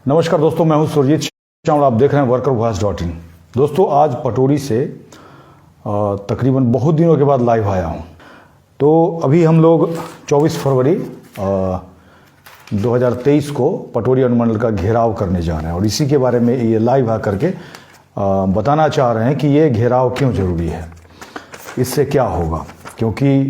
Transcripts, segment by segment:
नमस्कार दोस्तों, मैं हूं सुरजीत चावड़ा। आप देख रहे हैं workervoice.in। दोस्तों, आज पटोरी से तकरीबन बहुत दिनों के बाद लाइव आया हूं। तो अभी हम लोग 24 फरवरी 2023 को पटोरी अनुमंडल का घेराव करने जा रहे हैं और इसी के बारे में ये लाइव आकर के बताना चाह रहे हैं कि ये घेराव क्यों ज़रूरी है, इससे क्या होगा। क्योंकि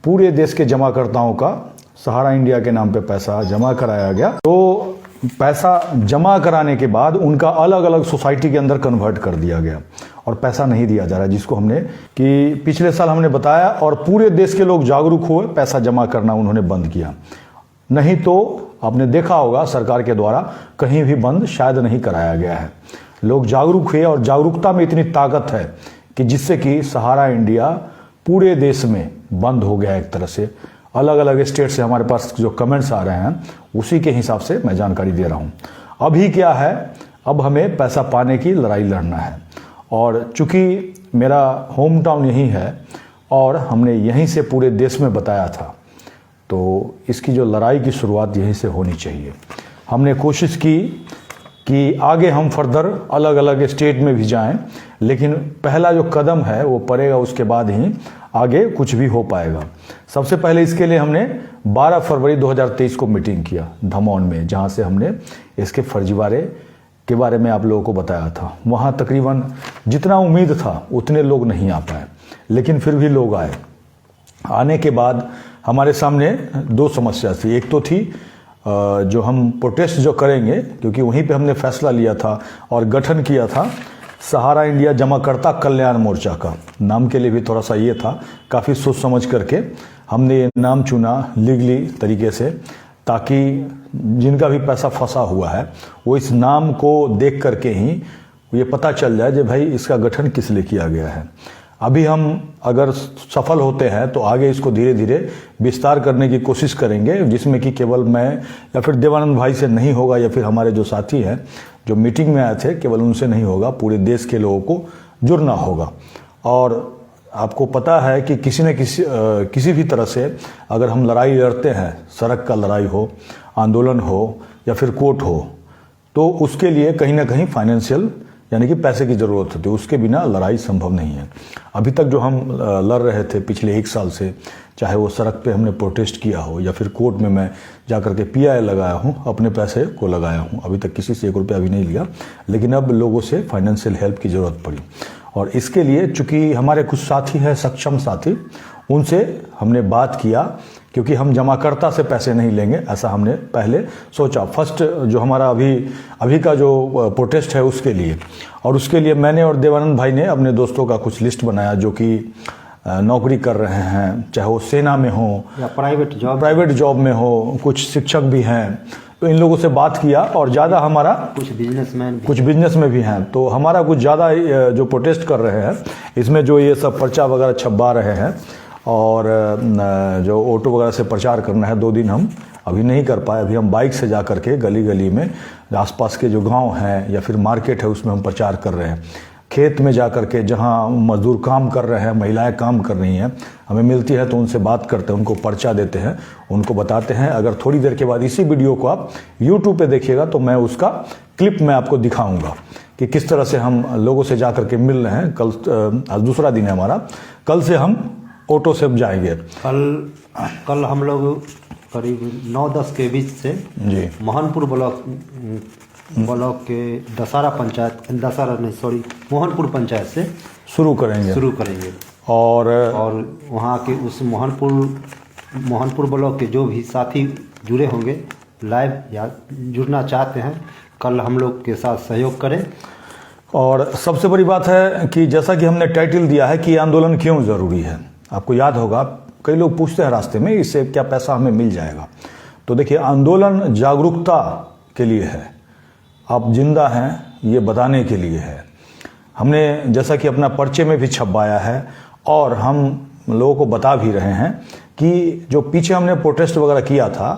पूरे देश के जमाकर्ताओं का सहारा इंडिया के नाम पे पैसा जमा कराया गया, तो पैसा जमा कराने के बाद उनका अलग अलग सोसाइटी के अंदर कन्वर्ट कर दिया गया और पैसा नहीं दिया जा रहा है, जिसको हमने कि पिछले साल हमने बताया और पूरे देश के लोग जागरूक हुए, पैसा जमा करना उन्होंने बंद किया। नहीं तो आपने देखा होगा सरकार के द्वारा कहीं भी बंद शायद नहीं कराया गया है। लोग जागरूक हुए और जागरूकता में इतनी ताकत है कि जिससे कि सहारा इंडिया पूरे देश में बंद हो गया। एक तरह से अलग अलग स्टेट से हमारे पास जो कमेंट्स आ रहे हैं उसी के हिसाब से मैं जानकारी दे रहा हूं। अभी क्या है, अब हमें पैसा पाने की लड़ाई लड़ना है और चूंकि मेरा होम टाउन यही है और हमने यहीं से पूरे देश में बताया था, तो इसकी जो लड़ाई की शुरुआत यहीं से होनी चाहिए। हमने कोशिश की कि आगे हम फर्दर अलग अलग स्टेट में भी जाएं, लेकिन पहला जो कदम है वो पड़ेगा, उसके बाद ही आगे कुछ भी हो पाएगा। सबसे पहले इसके लिए हमने 12 फरवरी 2023 को मीटिंग किया धमौन में, जहां से हमने इसके फर्जीवाड़े के बारे में आप लोगों को बताया था। वहां तकरीबन जितना उम्मीद था उतने लोग नहीं आ पाए, लेकिन फिर भी लोग आए। आने के बाद हमारे सामने दो समस्या थी। एक तो थी जो हम प्रोटेस्ट जो करेंगे, क्योंकि वहीं पे हमने फैसला लिया था और गठन किया था सहारा इंडिया जमाकर्ता कल्याण मोर्चा का। नाम के लिए भी थोड़ा सा ये था, काफ़ी सोच समझ करके हमने ये नाम चुना लीगली तरीके से, ताकि जिनका भी पैसा फंसा हुआ है वो इस नाम को देख करके ही ये पता चल जाए कि भाई इसका गठन किस लिए किया गया है। अभी हम अगर सफल होते हैं तो आगे इसको धीरे धीरे विस्तार करने की कोशिश करेंगे, जिसमें कि केवल मैं या फिर देवानंद भाई से नहीं होगा, या फिर हमारे जो साथी हैं जो मीटिंग में आए थे केवल उनसे नहीं होगा, पूरे देश के लोगों को जुड़ना होगा। और आपको पता है कि किसी न किसी भी तरह से अगर हम लड़ाई लड़ते हैं, सड़क का लड़ाई हो, आंदोलन हो या फिर कोर्ट हो, तो उसके लिए कहीं ना कहीं फाइनेंशियल यानी कि पैसे की ज़रूरत होती है। उसके बिना लड़ाई संभव नहीं है। अभी तक जो हम लड़ रहे थे पिछले 1 साल से, चाहे वो सड़क पे हमने प्रोटेस्ट किया हो या फिर कोर्ट में मैं जा करके PI लगाया हूँ, अपने पैसे को लगाया हूँ। अभी तक किसी से 1 रुपया भी नहीं लिया, लेकिन अब लोगों से फाइनेंशियल हेल्प की ज़रूरत पड़ी और इसके लिए चूँकि हमारे कुछ साथी हैं, सक्षम साथी, उनसे हमने बात किया, क्योंकि हम जमाकर्ता से पैसे नहीं लेंगे, ऐसा हमने पहले सोचा। फर्स्ट जो हमारा अभी का जो प्रोटेस्ट है उसके लिए, और उसके लिए मैंने और देवानंद भाई ने अपने दोस्तों का कुछ लिस्ट बनाया जो कि नौकरी कर रहे हैं, चाहे वो सेना में हो या प्राइवेट जॉब में हो, कुछ शिक्षक भी हैं। तो इन लोगों से बात किया और ज़्यादा हमारा कुछ बिजनेस में भी हैं, तो हमारा कुछ ज़्यादा जो प्रोटेस्ट कर रहे हैं इसमें जो ये सब पर्चा वगैरह छपवा रहे हैं और जो ऑटो वगैरह से प्रचार करना है, 2 दिन हम अभी नहीं कर पाए। अभी हम बाइक से जा करके गली गली में आसपास के जो गांव हैं या फिर मार्केट है उसमें हम प्रचार कर रहे हैं। खेत में जा करके जहां मजदूर काम कर रहे हैं, महिलाएं काम कर रही हैं, हमें मिलती है तो उनसे बात करते हैं, उनको पर्चा देते हैं, उनको बताते हैं। अगर थोड़ी देर के बाद इसी वीडियो को आप YouTube पे देखिएगा तो मैं उसका क्लिप मैं आपको दिखाऊंगा कि किस तरह से हम लोगों से जा करके मिल रहे हैं। आज दूसरा दिन है हमारा, कल से हम ऑटो से जाएंगे। कल हम लोग करीब 9-10 के बीच से जी मोहनपुर ब्लॉक के मोहनपुर पंचायत से शुरू करेंगे और वहाँ के उस मोहनपुर ब्लॉक के जो भी साथी जुड़े होंगे लाइव या जुड़ना चाहते हैं, कल हम लोग के साथ सहयोग करें। और सबसे बड़ी बात है कि जैसा कि हमने टाइटल दिया है कि आंदोलन क्यों ज़रूरी है। आपको याद होगा, कई लोग पूछते हैं रास्ते में इससे क्या पैसा हमें मिल जाएगा। तो देखिए, आंदोलन जागरूकता के लिए है, आप जिंदा हैं ये बताने के लिए है। हमने जैसा कि अपना पर्चे में भी छपवाया है और हम लोगों को बता भी रहे हैं कि जो पीछे हमने प्रोटेस्ट वगैरह किया था,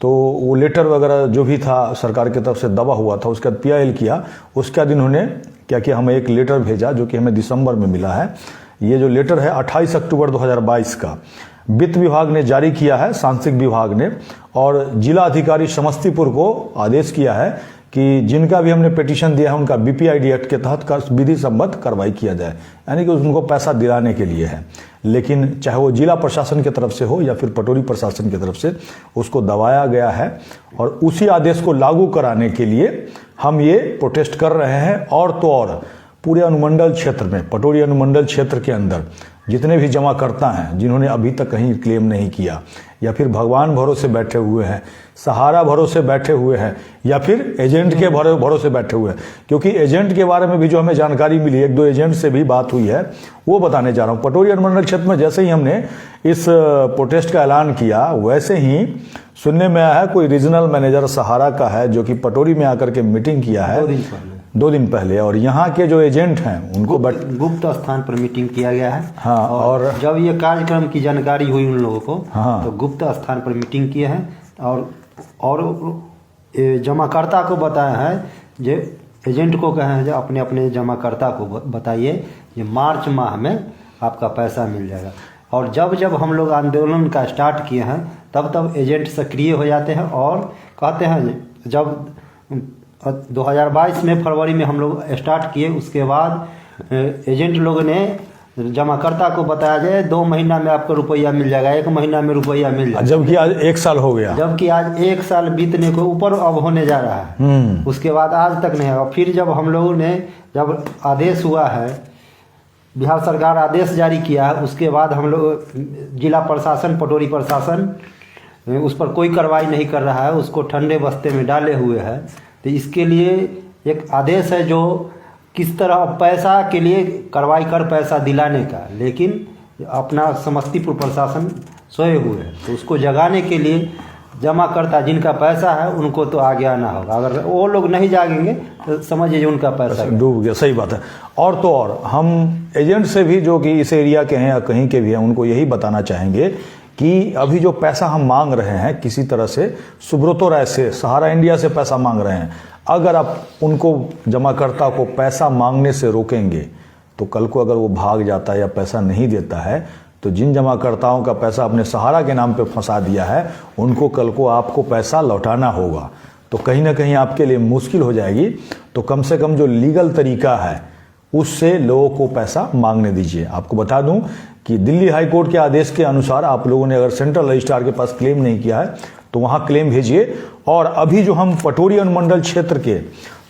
तो वो लेटर वगैरह जो भी था सरकार की तरफ से दबा हुआ था, उसके बाद PIL किया। उसके बाद इन्होंने क्या किया, हमें एक लेटर भेजा जो कि हमें दिसंबर में मिला है। ये जो लेटर है 28 अक्टूबर 2022 का वित्त विभाग ने जारी किया है, सांख्यिक विभाग ने, और जिला अधिकारी समस्तीपुर को आदेश किया है कि जिनका भी हमने पिटीशन दिया है उनका बीपीआईडी एक्ट के तहत विधि सम्मत कार्रवाई किया जाए, यानी कि उनको पैसा दिलाने के लिए है। लेकिन चाहे वो जिला प्रशासन की तरफ से हो या फिर पटोरी प्रशासन की तरफ से उसको दबाया गया है, और उसी आदेश को लागू कराने के लिए हम ये प्रोटेस्ट कर रहे हैं। और तो और पूरे अनुमंडल क्षेत्र में, पटोरी अनुमंडल क्षेत्र के अंदर जितने भी जमाकर्ता हैं जिन्होंने अभी तक कहीं क्लेम नहीं किया, या फिर भगवान भरोसे बैठे हुए हैं, सहारा भरोसे बैठे हुए हैं, या फिर एजेंट के भरोसे बैठे हुए हैं, क्योंकि एजेंट के बारे में भी जो हमें जानकारी मिली, एक दो एजेंट से भी बात हुई है, वो बताने जा रहा हूँ। पटोरी अनुमंडल क्षेत्र में जैसे ही हमने इस प्रोटेस्ट का ऐलान किया, वैसे ही सुनने में आया है कोई रीजनल मैनेजर सहारा का है जो कि पटोरी में आकर के मीटिंग किया है 2 दिन पहले, और यहाँ के जो एजेंट हैं उनको गुप्त स्थान पर मीटिंग किया गया है। हाँ, और जब ये कार्यक्रम की जानकारी हुई उन लोगों को, हाँ, तो गुप्त स्थान पर मीटिंग किए हैं और जमाकर्ता को बताया है, जो एजेंट को कहे हैं जो अपने अपने जमाकर्ता को बताइए ये मार्च माह में आपका पैसा मिल जाएगा। और जब जब हम लोग आंदोलन का स्टार्ट किए हैं तब एजेंट सक्रिय हो जाते हैं और कहते हैं, जब 2022 में फरवरी में हम लोग स्टार्ट किए, उसके बाद एजेंट लोगों ने जमाकर्ता को बताया जाए 2 महीना में आपको रुपया मिल जाएगा, 1 महीना में रुपया मिल जाएगा, जबकि आज 1 साल हो गया, जबकि आज 1 साल बीतने को ऊपर अब होने जा रहा है। उसके बाद आज तक नहीं है। फिर जब हम लोगों ने, जब आदेश हुआ है, बिहार सरकार आदेश जारी किया है, उसके बाद हम लोग जिला प्रशासन, पटोरी प्रशासन उस पर कोई कार्रवाई नहीं कर रहा है, उसको ठंडे बस्ते में डाले हुए है। तो इसके लिए एक आदेश है जो किस तरह पैसा के लिए कार्रवाई कर पैसा दिलाने का, लेकिन अपना समस्तीपुर प्रशासन सोए हुए है, तो उसको जगाने के लिए जमाकर्ता जिनका पैसा है उनको तो आगे आना होगा। अगर वो लोग नहीं जागेंगे तो समझिए उनका पैसा डूब गया। सही बात है। और तो और हम एजेंट से भी जो कि इस एरिया के हैं या कहीं के भी हैं, उनको यही बताना चाहेंगे कि अभी जो पैसा हम मांग रहे हैं किसी तरह से सुब्रतो राय से, सहारा इंडिया से पैसा मांग रहे हैं, अगर आप उनको जमाकर्ता को पैसा मांगने से रोकेंगे तो कल को अगर वो भाग जाता है या पैसा नहीं देता है, तो जिन जमाकर्ताओं का पैसा अपने सहारा के नाम पे फंसा दिया है उनको कल को आपको पैसा लौटाना होगा, तो कहीं ना कहीं आपके लिए मुश्किल हो जाएगी। तो कम से कम जो लीगल तरीका है उससे लोगों को पैसा मांगने दीजिए। आपको बता दूं कि दिल्ली हाई कोर्ट के आदेश के अनुसार आप लोगों ने अगर सेंट्रल रजिस्ट्रार के पास क्लेम नहीं किया है तो वहां क्लेम भेजिए। और अभी जो हम पटोरी अनुमंडल क्षेत्र के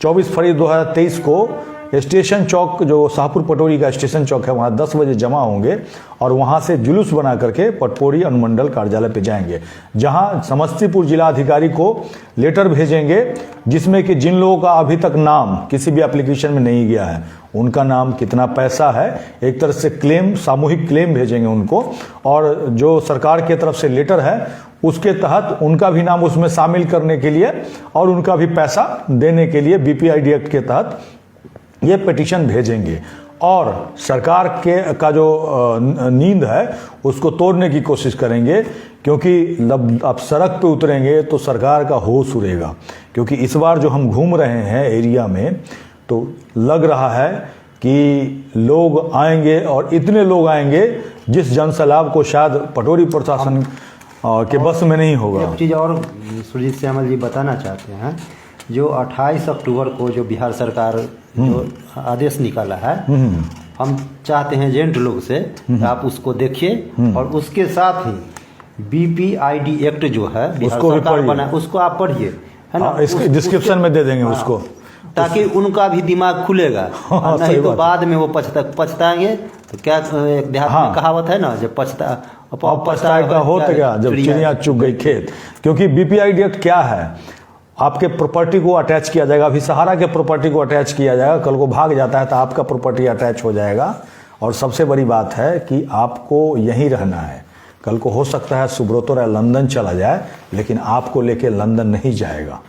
24 फरवरी 2023 को स्टेशन चौक, जो शाहपुर पटोरी का स्टेशन चौक है, वहाँ 10 बजे जमा होंगे और वहाँ से जुलूस बना करके पटोरी अनुमंडल कार्यालय पे जाएंगे, जहाँ समस्तीपुर जिला अधिकारी को लेटर भेजेंगे जिसमें कि जिन लोगों का अभी तक नाम किसी भी एप्लीकेशन में नहीं गया है, उनका नाम, कितना पैसा है, एक तरह से क्लेम, सामूहिक क्लेम भेजेंगे उनको। और जो सरकार की तरफ से लेटर है उसके तहत उनका भी नाम उसमें शामिल करने के लिए और उनका भी पैसा देने के लिए बीपीआईडी एक्ट के तहत ये पिटीशन भेजेंगे। और सरकार के का जो नींद है उसको तोड़ने की कोशिश करेंगे, क्योंकि जब आप सड़क पे उतरेंगे तो सरकार का होश उड़ेगा। क्योंकि इस बार जो हम घूम रहे हैं एरिया में, तो लग रहा है कि लोग आएंगे और इतने लोग आएंगे जिस जनसैलाब को शायद पटोरी प्रशासन के बस में नहीं होगा। एक चीज़ और सुरजीत श्यामल जी बताना चाहते हैं, जो 28 अक्टूबर को जो बिहार सरकार जो आदेश निकाला है, हम चाहते हैं एजेंट लोग से आप उसको देखिए और उसके साथ ही बीपीआईडी एक्ट जो है बिहार सरकार बना उसको आप पढ़िए, है ना, इसके डिस्क्रिप्शन में दे देंगे उसको, ताकि उनका भी दिमाग खुलेगा। नहीं तो बाद में वो पछताएंगे। तो क्या एक देहात में कहावत है ना, जब पछताए का हो तो क्या, जब चिड़िया चुग गई खेत। क्योंकि बीपीआईडी एक्ट क्या है, आपके प्रॉपर्टी को अटैच किया जाएगा। अभी सहारा के प्रॉपर्टी को अटैच किया जाएगा, कल को भाग जाता है तो आपका प्रॉपर्टी अटैच हो जाएगा। और सबसे बड़ी बात है कि आपको यहीं रहना है। कल को हो सकता है सुब्रतो राय लंदन चला जाए, लेकिन आपको लेके लंदन नहीं जाएगा।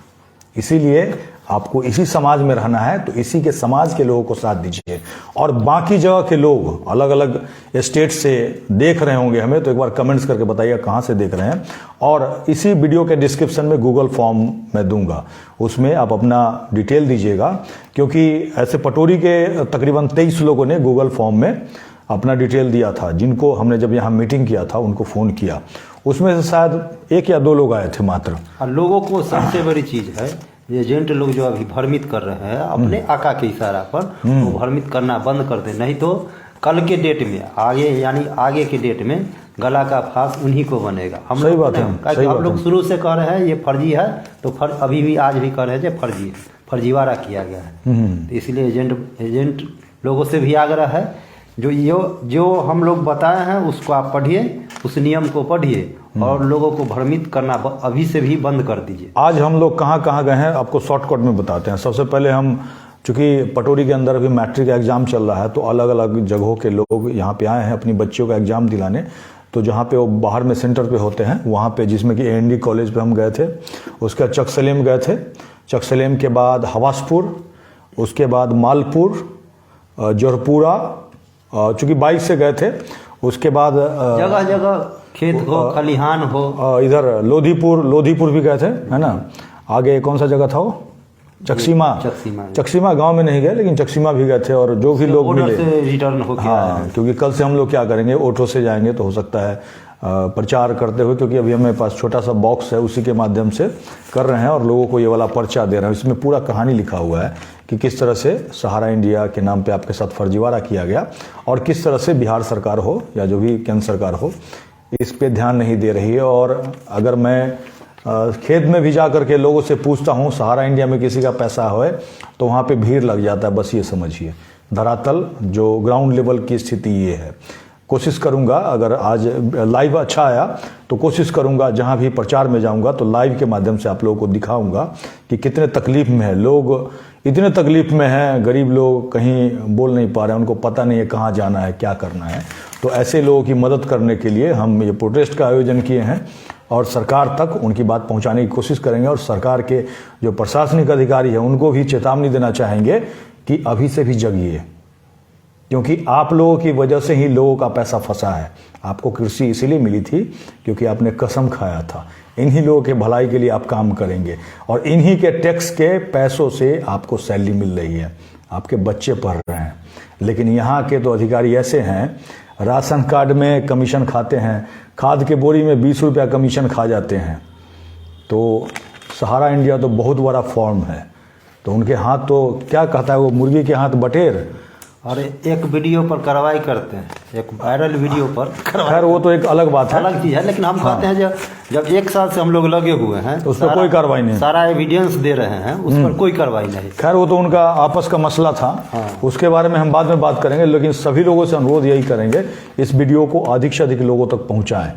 इसीलिए आपको इसी समाज में रहना है, तो इसी के समाज के लोगों को साथ दीजिए। और बाकी जगह के लोग अलग अलग स्टेट से देख रहे होंगे हमें, तो एक बार कमेंट्स करके बताइए कहाँ से देख रहे हैं। और इसी वीडियो के डिस्क्रिप्शन में गूगल फॉर्म मैं दूंगा, उसमें आप अपना डिटेल दीजिएगा। क्योंकि ऐसे पटोरी के तकरीबन 23 लोगों ने गूगल फॉर्म में अपना डिटेल दिया था, जिनको हमने जब यहाँ मीटिंग किया था उनको फ़ोन किया, उसमें से शायद 1 या 2 लोग आए थे मात्र। और लोगों को सबसे बड़ी चीज़ है एजेंट लोग जो अभी भ्रमित कर रहे हैं अपने आका के इशारा पर, वो भ्रमित करना बंद कर दे, नहीं तो कल के डेट में आगे के डेट में गला का फांस उन्हीं को बनेगा। हम सही लोग बात है, क्योंकि हम लोग शुरू से कह रहे हैं ये फर्जी है, तो अभी भी आज भी कह रहे हैं कि फर्जी है, फर्जीवाड़ा किया गया है। तो इसलिए एजेंट लोगों से भी आग्रह है, जो हम लोग बताए हैं उसको आप पढ़िए, उस नियम को पढ़िए और लोगों को भ्रमित करना अभी से भी बंद कर दीजिए। आज हम लोग कहाँ कहाँ गए हैं आपको शॉर्टकट में बताते हैं। सबसे पहले हम, चूंकि पटोरी के अंदर अभी मैट्रिक का एग्जाम चल रहा है, तो अलग अलग जगहों के लोग यहाँ पे आए हैं अपनी बच्चियों का एग्जाम दिलाने। तो जहाँ पे वो बाहर में सेंटर पे होते हैं वहाँ पे, जिसमें कि AND कॉलेज पे हम गए थे, उसके बाद चकसलेम गए थे, चकसलेम के बाद हवासपुर, उसके बाद मालपुर, जोरपुरा, चूँकि बाइक से गए थे, उसके बाद जगह जगह खेत हो, खलिहान हो, इधर लोधीपुर भी गए थे, है ना। आगे कौन सा जगह था वो, चकसीमा गांव में नहीं गए, लेकिन चकसीमा भी गए थे। और जो भी लोग मिले से रिटर्न हो गया। हाँ, क्योंकि कल से हम लोग क्या करेंगे, ऑटो से जाएंगे, तो हो सकता है प्रचार करते हुए, क्योंकि अभी हमें पास छोटा सा बॉक्स है, उसी के माध्यम से कर रहे हैं और लोगों को ये वाला पर्चा दे रहे हैं। इसमें पूरा कहानी लिखा हुआ है कि किस तरह से सहारा इंडिया के नाम पे आपके साथ फर्जीवाड़ा किया गया और किस तरह से बिहार सरकार हो या जो भी केंद्र सरकार हो इस पे ध्यान नहीं दे रही है। और अगर मैं खेत में भी जा करके लोगों से पूछता हूँ सहारा इंडिया में किसी का पैसा है, तो वहाँ पे भीड़ लग जाता है। बस ये समझिए, धरातल जो ग्राउंड लेवल की स्थिति ये है। कोशिश करूँगा, अगर आज लाइव अच्छा आया तो कोशिश करूँगा जहाँ भी प्रचार में जाऊँगा तो लाइव के माध्यम से आप लोगों को दिखाऊँगा कि कितने तकलीफ में है लोग, इतने तकलीफ में हैं, गरीब लोग कहीं बोल नहीं पा रहे हैं, उनको पता नहीं है कहाँ जाना है, क्या करना है। तो ऐसे लोगों की मदद करने के लिए हम ये प्रोटेस्ट का आयोजन किए हैं और सरकार तक उनकी बात पहुंचाने की कोशिश करेंगे। और सरकार के जो प्रशासनिक अधिकारी हैं उनको भी चेतावनी देना चाहेंगे कि अभी से भी जगिए, क्योंकि आप लोगों की वजह से ही लोगों का पैसा फंसा है। आपको कृषि इसीलिए मिली थी क्योंकि आपने कसम खाया था, इन्हीं लोगों के भलाई के लिए आप काम करेंगे और इन्हीं के टैक्स के पैसों से आपको सैलरी मिल रही है, आपके बच्चे पढ़ रहे हैं। लेकिन यहाँ के तो अधिकारी ऐसे हैं, राशन कार्ड में कमीशन खाते हैं, खाद के बोरी में 20 रुपया कमीशन खा जाते हैं। तो सहारा इंडिया तो बहुत बड़ा फॉर्म है, तो उनके हाथ तो क्या कहता है वो, मुर्गी के हाथ बटेर। और एक वीडियो पर कार्रवाई करते हैं, एक वायरल वीडियो पर खैर वो तो एक अलग बात है, अलग चीज़ है। लेकिन हम कहते हैं जब 1 साल से हम लोग लगे हुए हैं उस पर कोई कार्रवाई नहीं, सारा एविडेंस दे रहे हैं, उस पर कोई कार्रवाई नहीं। खैर वो तो उनका आपस का मसला था। हाँ। उसके बारे में हम बाद में बात करेंगे, लेकिन सभी लोगों से अनुरोध यही करेंगे इस वीडियो को अधिक से अधिक लोगों तक पहुंचाएं।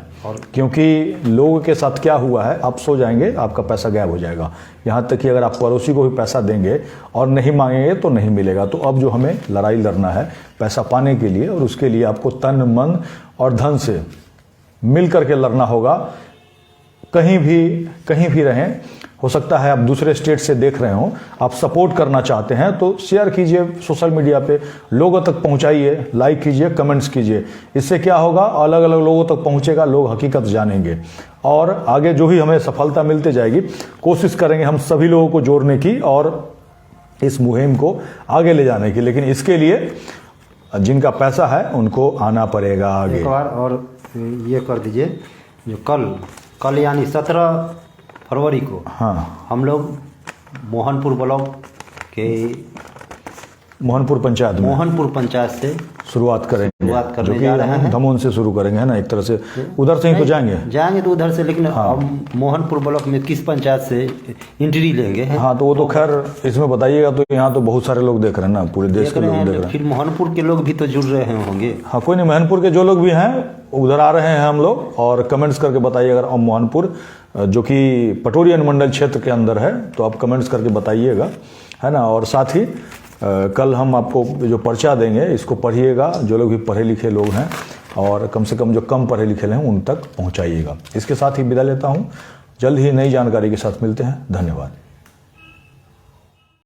क्योंकि लोगों के साथ क्या हुआ है, आप सो जाएंगे आपका पैसा गायब हो जाएगा। यहाँ तक कि अगर आप पड़ोसी को भी पैसा देंगे और नहीं मांगेंगे तो नहीं मिलेगा। तो अब जो हमें लड़ाई लड़ना है पैसा पाने के लिए, और उसके लिए आपको तन मन और धन से मिल करके लड़ना होगा। कहीं भी रहें, हो सकता है आप दूसरे स्टेट से देख रहे हो, आप सपोर्ट करना चाहते हैं तो शेयर कीजिए सोशल मीडिया पे, लोगों तक पहुंचाइए, लाइक कीजिए, कमेंट्स कीजिए। इससे क्या होगा, अलग अलग लोगों तक पहुंचेगा, लोग हकीकत जानेंगे और आगे जो भी हमें सफलता मिलती जाएगी कोशिश करेंगे हम सभी लोगों को जोड़ने की और इस मुहिम को आगे ले जाने की। लेकिन इसके लिए जिनका पैसा है उनको आना पड़ेगा आगे। एक बार और ये कर दीजिए, जो कल यानी 17 फरवरी को हाँ, हम लोग मोहनपुर ब्लॉक के मोहनपुर पंचायत से शुरुआत करने जा रहे हैं। धमोन से शुरू करेंगे, है ना, एक तरह से उधर से ही तो जाएंगे तो उधर से। लेकिन हम मोहनपुर ब्लॉक में किस पंचायत से एंट्री लेंगे? हाँ, तो वो तो खैर इसमें बताइएगा। तो यहाँ तो बहुत सारे लोग देख रहे हैं ना, पूरे देश के लोग देख रहे हैं। फिर मोहनपुर के लोग भी तो जुड़ रहे होंगे। हाँ, कोई नहीं, मोहनपुर के जो लोग भी हैं उधर आ रहे हैं हम लोग, और कमेंट्स करके बताइए। अगर मोहनपुर जो कि पटोरी अनुमंडल क्षेत्र के अंदर है तो आप कमेंट्स करके बताइएगा, है ना। और साथ ही कल हम आपको जो पर्चा देंगे इसको पढ़िएगा, जो लोग भी पढ़े लिखे लोग हैं और कम से कम जो कम पढ़े लिखे हैं उन तक पहुंचाइएगा। इसके साथ ही विदा लेता हूं, जल्द ही नई जानकारी के साथ मिलते हैं। धन्यवाद।